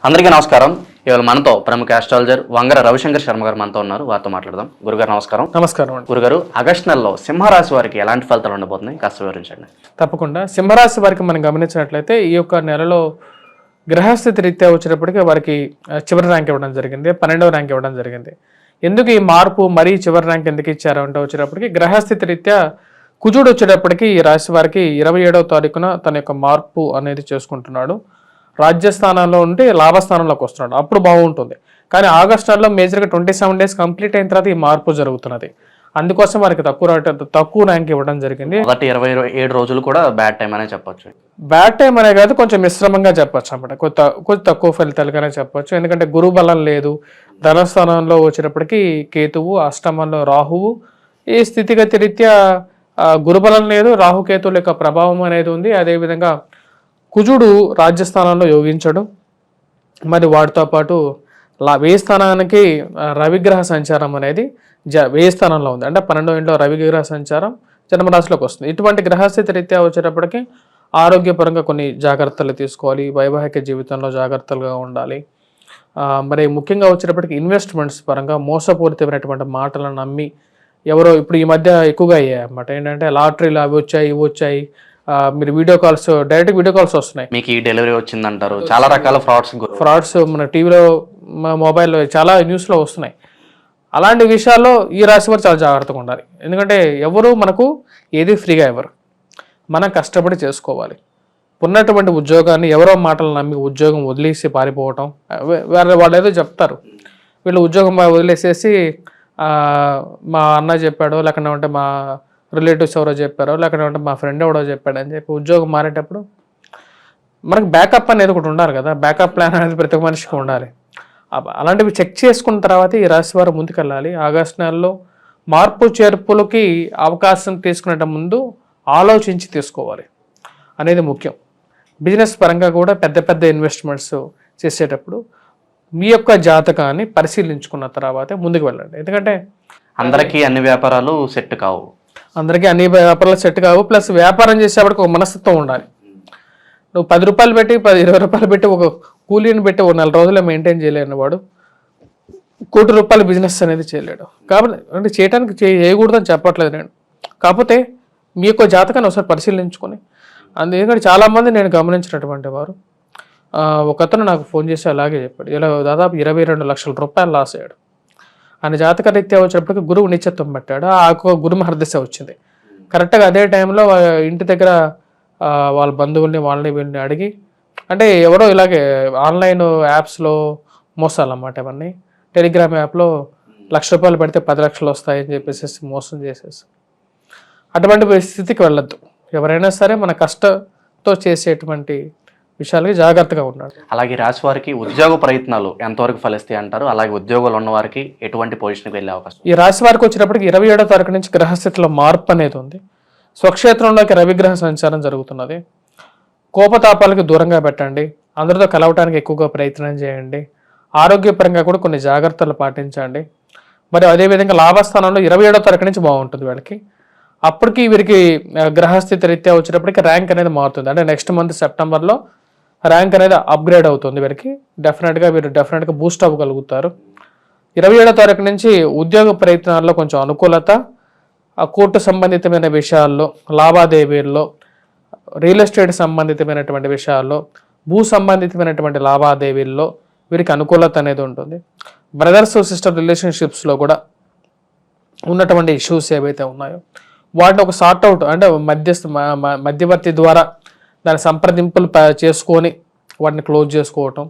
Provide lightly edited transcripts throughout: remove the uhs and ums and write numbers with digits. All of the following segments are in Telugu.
అందరికీ నమస్కారం. ఇవాళ మనతో ప్రముఖ ఆస్ట్రాలజర్ వంగర రవిశంకర్ శర్మ గారు మనతో ఉన్నారు. వారితో మాట్లాడదాం. గురుగారు నమస్కారం. నమస్కారం అండి. గురుగారు, ఆగస్టు నెలలో సింహరాశి వారికి ఎలాంటి ఫలితాలు ఉండబోతున్నాయి కాస్త వివరించండి. తప్పకుండా. సింహరాశి వారికి మనం గమనించినట్లయితే ఈ యొక్క నెలలో గ్రహస్థితి రీత్యా వచ్చేటప్పటికి వారికి చివరి ర్యాంక్ ఇవ్వడం జరిగింది, 12వ ర్యాంక్ ఇవ్వడం జరిగింది. ఎందుకు ఈ మార్పు, మరీ చివరి ర్యాంక్ ఎందుకు ఇచ్చారు అంటే వచ్చేటప్పటికి గ్రహస్థితి రీత్యా కుజుడు వచ్చేటప్పటికి ఈ రాశి వారికి 27వ తారీఖున తన యొక్క మార్పు అనేది చేసుకుంటున్నాడు. రాజ్యస్థానంలో ఉంటే లాభస్థానంలోకి వస్తున్నాడు, అప్పుడు బాగుంటుంది. కానీ ఆగస్టు నెలలో మేజర్గా 27 డేస్ కంప్లీట్ అయిన తర్వాత ఈ మార్పు జరుగుతున్నది. అందుకోసం వారికి తక్కువ ర్యాంక్ ఇవ్వడం జరిగింది. మొదటి 27 రోజులు కూడా బ్యాడ్ టైం అనే చెప్పొచ్చు. బ్యాడ్ టైం అనే కాదు, కొంచెం మిశ్రమంగా చెప్పొచ్చు అన్నమాట. కొంచెం తక్కువ ఫలితాలుగానే చెప్పొచ్చు. ఎందుకంటే గురు బలం లేదు. ధనస్థానంలో వచ్చేటప్పటికి కేతువు, అష్టమంలో రాహువు. ఈ స్థితిగతి రీత్యా గురుబలం లేదు, రాహుకేతువుల యొక్క ప్రభావం అనేది ఉంది. అదేవిధంగా కుజుడు రాజ్యస్థానంలో యోగించడు. మరి వాటితో పాటు వ్యయ స్థానానికి రవిగ్రహ సంచారం అనేది వ్యయ స్థానంలో ఉంది. అంటే 12వ ఇంట్లో రవిగ్రహ సంచారం జన్మరాశిలోకి వస్తుంది. ఇటువంటి గ్రహస్థితి రీత్యా వచ్చేటప్పటికి ఆరోగ్యపరంగా కొన్ని జాగ్రత్తలు తీసుకోవాలి. వైవాహిక జీవితంలో జాగ్రత్తలుగా ఉండాలి. మరి ముఖ్యంగా వచ్చేటప్పటికి ఇన్వెస్ట్మెంట్స్ పరంగా మోసపూరితమైనటువంటి మాటలను నమ్మి ఎవరో ఇప్పుడు ఈ మధ్య ఎక్కువగా అయ్యాయి అన్నమాట. ఏంటంటే లాటరీలు అవి వచ్చాయి, ఇవి వచ్చాయి, మీరు డైరెక్ట్ వీడియో కాల్స్ వస్తున్నాయి, మీకు ఈ డెలివరీ వచ్చిందంటారు. చాలా రకాల ఫ్రాడ్స్ మన టీవీలో, మొబైల్లో చాలా న్యూస్లో వస్తున్నాయి. అలాంటి విషయాల్లో ఈ రాశి వారు చాలా జాగ్రత్తగా ఉండాలి. ఎందుకంటే ఎవరు మనకు ఏది ఫ్రీగా ఇవ్వరు, మనం కష్టపడి చేసుకోవాలి. ఉన్నటువంటి ఉద్యోగాన్ని ఎవరో మాటలు నమ్మి ఉద్యోగం వదిలేసి పారిపోవటం, వాళ్ళు ఏదో చెప్తారు, వీళ్ళు ఉద్యోగం వదిలేసేసి మా అన్న చెప్పాడో, లేకుంటే మా రిలేటివ్స్ ఎవరో చెప్పారో, లేకుంటే మా ఫ్రెండ్ ఎవడో చెప్పాడు అని చెప్పి ఉద్యోగం మారేటప్పుడు మనకు బ్యాకప్ అనేది ఒకటి ఉండాలి కదా. బ్యాకప్ ప్లాన్ అనేది ప్రతి ఒక్క మనిషికి ఉండాలి. అలాంటివి చెక్ చేసుకున్న తర్వాత ఈ రాశి వారు ముందుకెళ్ళాలి. ఆగస్టు నెలలో మార్పు చేర్పులకి అవకాశం తీసుకునే ముందు ఆలోచించి తీసుకోవాలి అనేది ముఖ్యం. బిజినెస్ పరంగా కూడా పెద్ద పెద్ద ఇన్వెస్ట్మెంట్స్ చేసేటప్పుడు మీ యొక్క జాతకాన్ని పరిశీలించుకున్న తర్వాతే ముందుకు వెళ్ళండి. ఎందుకంటే అందరికీ అన్ని వ్యాపారాలు సెట్ కావు, ప్లస్ వ్యాపారం చేసేవాడికి ఒక మనస్తత్వం ఉండాలి. నువ్వు 10 రూపాయలు పెట్టి 20 రూపాయలు పెట్టి ఒక కూలీని పెట్టి ఒక 4 రోజుల్లో మెయింటైన్ చేయలేని వాడు ₹1,00,00,000 బిజినెస్ అనేది చేయలేడు. కాబట్టి అంటే చేయడానికి చేయకూడదని చెప్పట్లేదు నేను, కాకపోతే మీ యొక్క జాతకాన్ని ఒకసారి పరిశీలించుకొని. ఎందుకంటే చాలామంది నేను గమనించినటువంటి వారు, ఒకతను నాకు ఫోన్ చేసి అలాగే చెప్పాడు, ఇలా దాదాపు ₹22 లక్షల లాస్ అయ్యాడు. ఆయన జాతక రీత్యా వచ్చేటప్పటికి గురువు నిత్యత్వం పెట్టాడు. ఆ గురు మహర్దశ వచ్చింది. కరెక్ట్గా అదే టైంలో ఇంటి దగ్గర వాళ్ళ బంధువుల్ని వీళ్ళని అడిగి, అంటే ఎవరో ఇలాగే ఆన్లైన్ యాప్స్లో మోసాలు అన్నమాట ఇవన్నీ. టెలిగ్రామ్ యాప్లో ₹1,00,000 పెడితే 10 లక్షలు వస్తాయని చెప్పేసి మోసం చేసేసి అటువంటి పరిస్థితికి వెళ్ళొద్దు. ఎవరైనా సరే మన కష్టంతో చేసేటువంటి విషయాలకి జాగ్రత్తగా ఉన్నాడు. అలాగే రాశి వారికి ఉద్యోగ ప్రయత్నాలు ఎంతవరకు ఫలిస్తాయి అంటారు? అలాగే ఉద్యోగాలు ఉన్న వారికి ఎటువంటి పొజిషన్కి వెళ్ళే అవకాశం? ఈ రాశి వారికి వచ్చేటప్పటికి 27వ తారీఖు నుంచి గ్రహస్థితిలో మార్పు అనేది ఉంది. స్వక్షేత్రంలోకి రవిగ్రహ సంచారం జరుగుతున్నది. కోపతాపాలకు దూరంగా పెట్టండి. అందరితో కలవటానికి ఎక్కువగా ప్రయత్నం చేయండి. ఆరోగ్యపరంగా కూడా కొన్ని జాగ్రత్తలు పాటించండి. మరి అదేవిధంగా లాభస్థానంలో 27వ తారీఖు నుంచి బాగుంటుంది వీళ్ళకి. అప్పటికి వీరికి గ్రహస్థితి రీత్యా వచ్చేటప్పటికి ర్యాంక్ అనేది మారుతుంది. అంటే నెక్స్ట్ మంత్ సెప్టెంబర్లో ర్యాంక్ అనేది అప్గ్రేడ్ అవుతుంది వీరికి. వీరు బూస్ట్ అవ్వగలుగుతారు. 27వ తారీఖు నుంచి ఉద్యోగ ప్రయత్నాల్లో కొంచెం అనుకూలత, కోర్టు సంబంధితమైన విషయాల్లో, లావాదేవీల్లో, రియల్ ఎస్టేట్ సంబంధితమైనటువంటి విషయాల్లో, భూ సంబంధితమైనటువంటి లావాదేవీల్లో వీరికి అనుకూలత అనేది ఉంటుంది. బ్రదర్స్ సిస్టర్ రిలేషన్షిప్స్లో కూడా ఉన్నటువంటి ఇష్యూస్ ఏవైతే ఉన్నాయో వాటిని ఒక సార్ట్అవుట్, అంటే మధ్యవర్తి ద్వారా దాని సంప్రదింపులు చేసుకొని వాటిని క్లోజ్ చేసుకోవటం,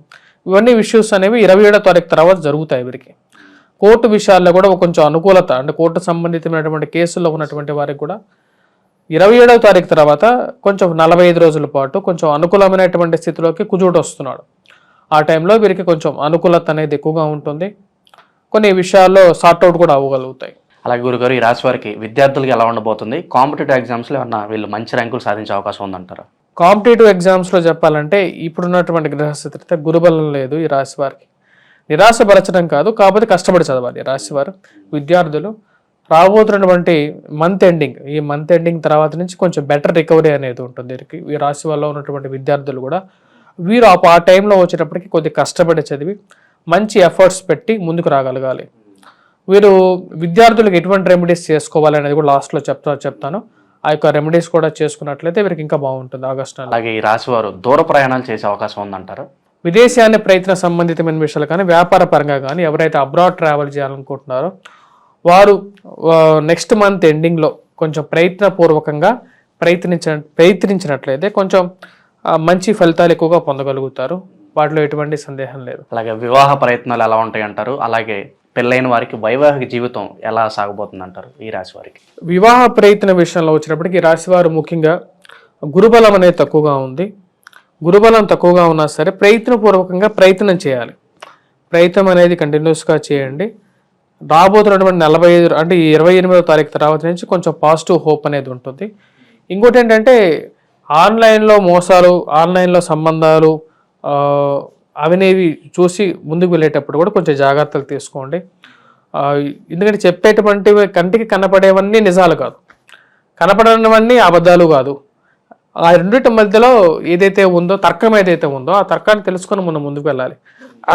ఇవన్నీ ఇష్యూస్ అనేవి 27వ తారీఖు తర్వాత జరుగుతాయి వీరికి. కోర్టు విషయాల్లో కూడా కొంచెం అనుకూలత, అంటే కోర్టు సంబంధితమైనటువంటి కేసుల్లో ఉన్నటువంటి వారికి కూడా 27వ తారీఖు తర్వాత కొంచెం 45 రోజుల పాటు కొంచెం అనుకూలమైనటువంటి స్థితిలోకి కుజుడు వస్తున్నాడు. ఆ టైంలో వీరికి కొంచెం అనుకూలత అనేది ఎక్కువగా ఉంటుంది. కొన్ని విషయాల్లో సార్ట్అవుట్ కూడా అవ్వగలుగుతాయి. అలాగే గురుగారు, ఈ రాశి వారికి విద్యార్థులకి ఎలా ఉండబోతుంది? కాంపిటేటివ్ ఎగ్జామ్స్లో ఏమన్నా వీళ్ళు మంచి ర్యాంకులు సాధించే అవకాశం ఉందంటారా? కాంపిటేటివ్ ఎగ్జామ్స్లో చెప్పాలంటే ఇప్పుడున్నటువంటి గ్రహస్థితి గురుబలం లేదు ఈ రాశి వారికి. నిరాశపరచడం కాదు, కాకపోతే కష్టపడి చదవాలి. రాశి వారు విద్యార్థులు రాబోతున్నటువంటి ఈ మంత్ ఎండింగ్ తర్వాత నుంచి కొంచెం బెటర్ రికవరీ అనేది ఉంటుంది. ఈ రాశి వల్ల ఉన్నటువంటి విద్యార్థులు కూడా వీరు ఆ టైంలో వచ్చేటప్పటికి కొద్దిగా కష్టపడి చదివి మంచి ఎఫర్ట్స్ పెట్టి ముందుకు రాగలగాలి. వీరు విద్యార్థులకు ఎటువంటి రెమెడీస్ చేసుకోవాలి అనేది కూడా లాస్ట్లో చెప్తాను. ఆ యొక్క రెమెడీస్ కూడా చేసుకున్నట్లయితే వీరికి ఇంకా బాగుంటుంది ఆగస్టు నెల. అలాగే ఈ రాశి వారు దూర ప్రయాణాలు చేసే అవకాశం ఉందంటారు. విదేశాన్ని ప్రయత్న సంబంధితమైన విషయాలు కానీ వ్యాపార పరంగా కానీ ఎవరైతే అబ్రాడ్ ట్రావెల్ చేయాలనుకుంటున్నారో వారు నెక్స్ట్ మంత్ ఎండింగ్లో కొంచెం ప్రయత్నపూర్వకంగా ప్రయత్నించినట్లయితే కొంచెం మంచి ఫలితాలు ఎక్కువగా పొందగలుగుతారు. వాటిలో ఎటువంటి సందేహం లేదు. అలాగే వివాహ ప్రయత్నాలు ఎలా ఉంటాయి అంటారు? అలాగే పెళ్ళైన వారికి వైవాహిక జీవితం ఎలా సాగబోతుంది అంటారు ఈ రాశి వారికి? వివాహ ప్రయత్న విషయంలో వచ్చినప్పటికీ ఈ రాశి వారు ముఖ్యంగా గురుబలం అనేది తక్కువగా ఉంది. గురుబలం తక్కువగా ఉన్నా సరే ప్రయత్నపూర్వకంగా ప్రయత్నం చేయాలి. ప్రయత్నం అనేది కంటిన్యూస్గా చేయండి. రాబోతున్నటువంటి 45 అంటే 28వ తారీఖు తర్వాత నుంచి కొంచెం పాజిటివ్ హోప్ అనేది ఉంటుంది. ఇంకోటి ఏంటంటే ఆన్లైన్లో మోసాలు, ఆన్లైన్లో సంబంధాలు అవినేవి చూసి ముందుకు వెళ్ళేటప్పుడు కూడా కొంచెం జాగ్రత్తలు తీసుకోండి. ఎందుకంటే చెప్పేటువంటివి కంటికి కనపడేవన్నీ నిజాలు కాదు, కనపడనివన్నీ అబద్ధాలు కాదు. ఆ రెండింటి మధ్యలో ఏదైతే ఉందో, తర్కం ఏదైతే ఉందో ఆ తర్కాన్ని తెలుసుకొని మనం ముందుకు వెళ్ళాలి.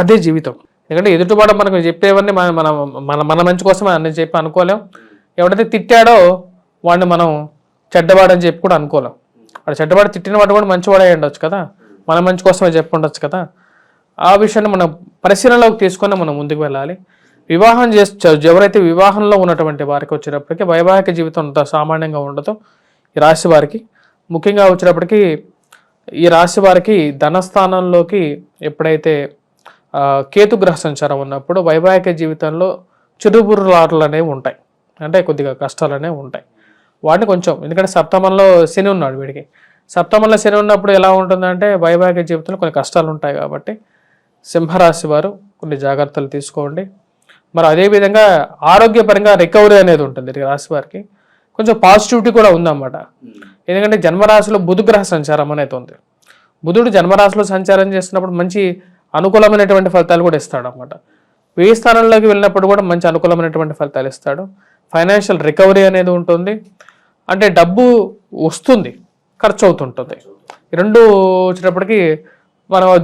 అదే జీవితం. ఎందుకంటే ఎదుటివాడు మనకు చెప్పేవన్నీ మన మంచి కోసం అన్ని చెప్పి అనుకోలేం. ఎవడైతే తిట్టాడో వాడిని మనం చెడ్డవాడని చెప్పి కూడా అనుకోలేం. వాడు చెడ్డవాడు తిట్టిన వాడు కూడా మంచివాడే ఉండొచ్చు కదా, మన మంచి కోసమే చెప్పి ఉండొచ్చు కదా. ఆ విషయాన్ని మనం పరిశీలనలోకి తీసుకొని మనం ముందుకు వెళ్ళాలి. వివాహం ఎవరైతే వివాహంలో ఉన్నటువంటి వారికి వచ్చేటప్పటికి వైవాహిక జీవితం అంత సామాన్యంగా ఉండదు. ఈ రాశి వారికి ముఖ్యంగా వచ్చేటప్పటికి ఈ రాశి వారికి ధనస్థానంలోకి ఎప్పుడైతే కేతుగ్రహ సంచారం ఉన్నప్పుడు వైవాహిక జీవితంలో చిరుబుర్రులాటలు అనేవి ఉంటాయి, అంటే కొద్దిగా కష్టాలు అనేవి ఉంటాయి. వాటిని కొంచెం, ఎందుకంటే సప్తమంలో శని ఉన్నాడు వీడికి. సప్తమంలో శని ఉన్నప్పుడు ఎలా ఉంటుందంటే వైవాహిక జీవితంలో కొన్ని కష్టాలు ఉంటాయి. కాబట్టి సింహరాశి వారు కొన్ని జాగ్రత్తలు తీసుకోండి. మరి అదేవిధంగా ఆరోగ్యపరంగా రికవరీ అనేది ఉంటుంది ఈ రాశి వారికి. కొంచెం పాజిటివిటీ కూడా ఉందన్నమాట. ఎందుకంటే జన్మరాశిలో బుధగ్రహ సంచారం అనేది ఉంది. బుధుడు జన్మరాశిలో సంచారం చేస్తున్నప్పుడు మంచి అనుకూలమైనటువంటి ఫలితాలు కూడా ఇస్తాడు అన్నమాట. వ్యయ స్థానంలోకి వెళ్ళినప్పుడు కూడా మంచి అనుకూలమైనటువంటి ఫలితాలు ఇస్తాడు. ఫైనాన్షియల్ రికవరీ అనేది ఉంటుంది. అంటే డబ్బు వస్తుంది, ఖర్చు అవుతుంటుంది. ఈ రెండు వచ్చేటప్పటికి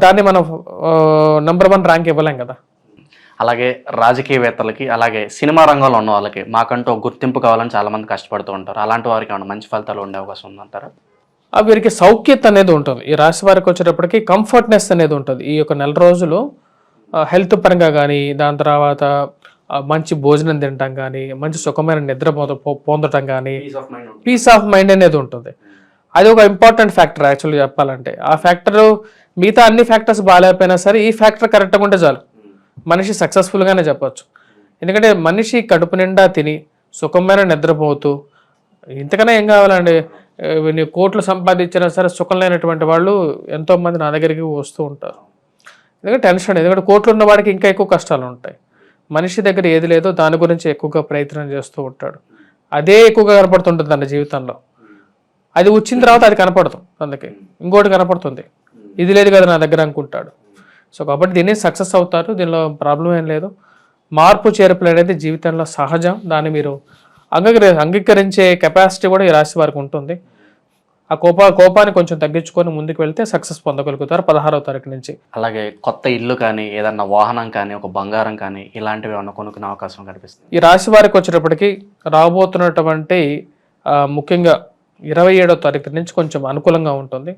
దాన్ని మనం నెంబర్ 1 ర్యాంక్ ఇవ్వలేం కదా. అలాగే రాజకీయవేత్తలకి, అలాగే సినిమా రంగంలో ఉన్న వాళ్ళకి మాకంటూ గుర్తింపు కావాలని చాలామంది కష్టపడుతూ ఉంటారు. అలాంటి వారికి ఏమైనా మంచి ఫలితాలు ఉండే అవకాశం ఉందంటారా? వీరికి సౌఖ్యత అనేది ఉంటుంది. ఈ రాశి వారికి వచ్చేటప్పటికి కంఫర్ట్నెస్ అనేది ఉంటుంది. ఈ యొక్క నెల రోజులు హెల్త్ పరంగా కానీ, దాని తర్వాత మంచి భోజనం తినటం కానీ, మంచి సుఖమైన నిద్ర పొందటం కానీ, పీస్ ఆఫ్ మైండ్ అనేది ఉంటుంది. అది ఒక ఇంపార్టెంట్ ఫ్యాక్టర్ యాక్చువల్గా చెప్పాలంటే. ఆ ఫ్యాక్టర్ మిగతా అన్ని ఫ్యాక్టర్స్ బాగాలేకపోయినా సరే ఈ ఫ్యాక్టర్ కరెక్ట్గా ఉంటే చాలు, మనిషి సక్సెస్ఫుల్గానే చెప్పచ్చు. ఎందుకంటే మనిషి కడుపు నిండా తిని సుఖమైన నిద్రపోతూ ఇంతకన్నా ఏం కావాలండి? కోట్లు సంపాదించినా సరే సుఖం లేనటువంటి వాళ్ళు ఎంతోమంది నా దగ్గరికి వస్తూ ఉంటారు. ఎందుకంటే టెన్షన్, ఎందుకంటే కోట్లు ఉన్న వాడికి ఇంకా ఎక్కువ కష్టాలు ఉంటాయి. మనిషి దగ్గర ఏది లేదో దాని గురించి ఎక్కువగా ప్రయత్నం చేస్తూ ఉంటాడు. అదే ఎక్కువగా కనపడుతుంటుంది తన జీవితంలో. అది వచ్చిన తర్వాత అది కనపడదు, అందుకే ఇంకోటి కనపడుతుంది. ఇది లేదు కదా నా దగ్గర అనుకుంటాడు. సో కాబట్టి దీన్ని సక్సెస్ అవుతారు, దీనిలో ప్రాబ్లం ఏం లేదు. మార్పు చేర్పులు అనేది జీవితంలో సహజం. దాన్ని మీరు అంగీకరించే కెపాసిటీ కూడా ఈ రాశి వారికి ఉంటుంది. ఆ కోపాన్ని కొంచెం తగ్గించుకొని ముందుకు వెళ్తే సక్సెస్ పొందగలుగుతారు 16వ తారీఖు నుంచి. అలాగే కొత్త ఇల్లు కానీ, ఏదన్నా వాహనం కానీ, ఒక బంగారం కానీ ఇలాంటివి ఏమన్నా కొనుక్కునే అవకాశం కనిపిస్తుంది. ఈ రాశి వారికి వచ్చేటప్పటికి రాబోతున్నటువంటి ముఖ్యంగా 27వ తారీఖు నుంచి కొంచెం అనుకూలంగా ఉంటుంది.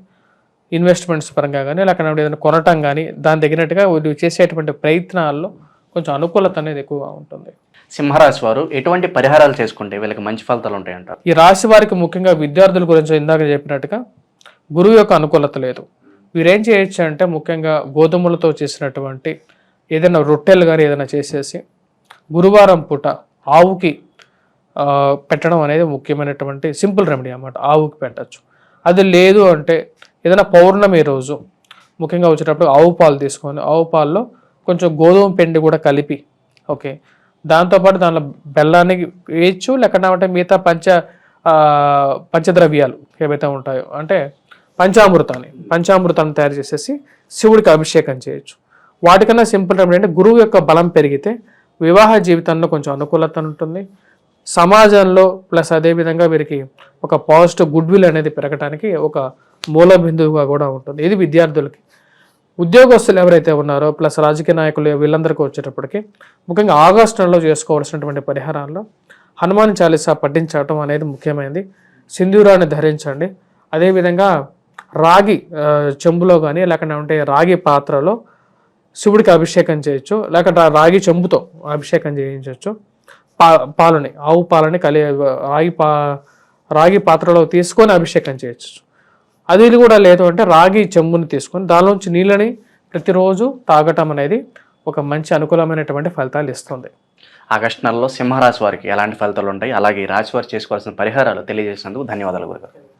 ఇన్వెస్ట్మెంట్స్ పరంగా కానీ, లేకపోతే ఏదైనా కొనటం కానీ, దాని తగినట్టుగా వీళ్ళు చేసేటువంటి ప్రయత్నాల్లో కొంచెం అనుకూలత అనేది ఎక్కువగా ఉంటుంది. సింహరాశి వారు ఎటువంటి పరిహారాలు చేసుకుంటే వీళ్ళకి మంచి ఫలితాలు ఉంటాయంటారు? ఈ రాశి వారికి ముఖ్యంగా విద్యార్థుల గురించి ఇందాక చెప్పినట్టుగా గురువు యొక్క అనుకూలత లేదు. వీరేం చేయొచ్చు అంటే ముఖ్యంగా గోధుమలతో చేసినటువంటి ఏదైనా రొట్టెలు కానీ ఏదైనా చేసేసి గురువారం పూట ఆవుకి పెట్టడం అనేది ముఖ్యమైనటువంటి సింపుల్ రెమెడీ అన్నమాట. ఆవుకి పెట్టచ్చు. అది లేదు అంటే ఏదైనా పౌర్ణమి రోజు ముఖ్యంగా వచ్చేటప్పుడు ఆవు పాలు తీసుకొని ఆవు పాల్లో కొంచెం గోధుమ పిండి కూడా కలిపి, ఓకే, దాంతోపాటు దానిలో బెల్లాన్ని వేయచ్చు, లేకపోతే మిగతా పంచద్రవ్యాలు ఏవైతే ఉంటాయో అంటే పంచామృతాన్ని తయారు చేసేసి శివుడికి అభిషేకం చేయొచ్చు. వాటికన్నా సింపుల్ రెమెడీ అంటే గురువు యొక్క బలం పెరిగితే వివాహ జీవితంలో కొంచెం అనుకూలత ఉంటుంది. సమాజంలో ప్లస్ అదేవిధంగా వీరికి ఒక పాజిటివ్ గుడ్ విల్ అనేది పెరగడానికి ఒక మూల బిందువుగా కూడా ఉంటుంది. ఇది విద్యార్థులకి. ఉద్యోగస్తులు ఎవరైతే ఉన్నారో ప్లస్ రాజకీయ నాయకులు వీళ్ళందరికీ వచ్చేటప్పటికి ముఖ్యంగా ఆగస్టు నెలలో చేసుకోవాల్సినటువంటి పరిహారాల్లో హనుమాన్ చాలీసా పఠించడం అనేది ముఖ్యమైనది. సింధూరాన్ని ధరించండి. అదేవిధంగా రాగి చెంబులో కానీ లేకుంటే రాగి పాత్రలో శివుడికి అభిషేకం చేయొచ్చు, లేకుంటే రాగి చెంబుతో అభిషేకం చేయించవచ్చు. పాలని ఆవు పాలని రాగి పాత్రలో తీసుకొని అభిషేకం చేయొచ్చు. అది కూడా లేదు అంటే రాగి చెంబుని తీసుకొని దానిలోంచి నీళ్ళని ప్రతిరోజు తాగటం అనేది ఒక మంచి అనుకూలమైనటువంటి ఫలితాలు ఇస్తుంది. ఆగస్టు నెలలో సింహరాశి వారికి ఎలాంటి ఫలితాలు ఉంటాయి, అలాగే ఈ రాశి వారు చేసుకోవాల్సిన పరిహారాలు తెలియజేసినందుకు ధన్యవాదాలు గురుగారు.